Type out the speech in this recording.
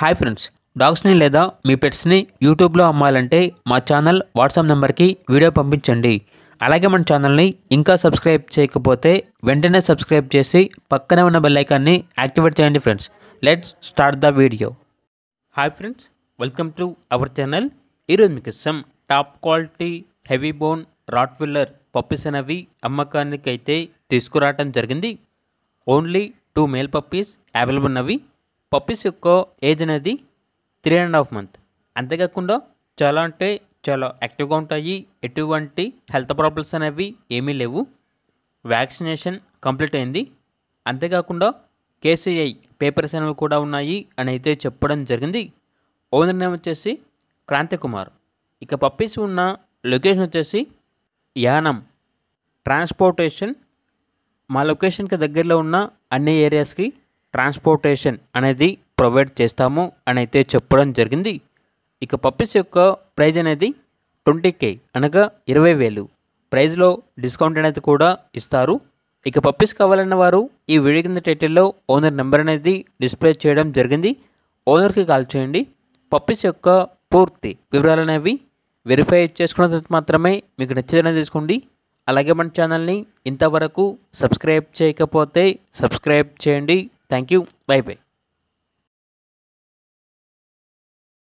Hi friends, డాగ్స్ని లేదా మీ పెట్స్ని యూట్యూబ్లో అమ్మాలంటే మా ఛానల్ వాట్సాప్ నెంబర్కి వీడియో పంపించండి. అలాగే మన ఛానల్ని ఇంకా సబ్స్క్రైబ్ చేయకపోతే వెంటనే సబ్స్క్రైబ్ చేసి పక్కనే ఉన్న బెల్ ఐకాన్ని యాక్టివేట్ చేయండి. Friends, let's start the video. Hi friends, welcome to our channel. ఈరోజు మీకు some top quality heavy bone Rottweiler puppies అనేవి అమ్మకానికి అయితే తీసుకురావడం జరిగింది. ఓన్లీ 2 మేల్ పప్పీస్ అవైలబుల్ ఉన్నవి. పప్పీస్ యొక్క ఏజ్ అనేది 3.5 months. అంతేకాకుండా చాలా అంటే చాలా యాక్టివ్గా ఉంటాయి. ఎటువంటి హెల్త్ ప్రాబ్లమ్స్ అనేవి ఏమీ లేవు. వ్యాక్సినేషన్ కంప్లీట్ అయింది. అంతేకాకుండా కేసీఐ పేపర్స్ అనేవి కూడా ఉన్నాయి అని అయితే చెప్పడం జరిగింది. ఓనర్ నేమ్ వచ్చేసి క్రాంతి కుమార్. ఇక పప్పీస్ ఉన్న లొకేషన్ వచ్చేసి యానం. ట్రాన్స్పోర్టేషన్ మా లొకేషన్కి దగ్గరలో ఉన్న అన్ని ఏరియాస్కి ట్రాన్స్పోర్టేషన్ అనేది ప్రొవైడ్ చేస్తాము అని అయితే చెప్పడం జరిగింది. ఇక పప్పీస్ యొక్క ప్రైజ్ అనేది 20,000 అనగా 20,000. ప్రైజ్లో డిస్కౌంట్ అనేది కూడా ఇస్తారు. ఇక పప్పీస్ కావాలన్న వారు ఈ వీడియో కింద టైటిల్లో ఓనర్ నెంబర్ అనేది డిస్ప్లే చేయడం జరిగింది. ఓనర్కి కాల్ చేయండి. పప్పీస్ యొక్క పూర్తి వివరాలు అనేవి వెరిఫై చేసుకున్న తర్వాత మాత్రమే మీకు నచ్చేదనే తీసుకోండి. అలాగే మన ఛానల్ని ఇంతవరకు సబ్స్క్రైబ్ చేయకపోతే సబ్స్క్రైబ్ చేయండి. Thank you. By by.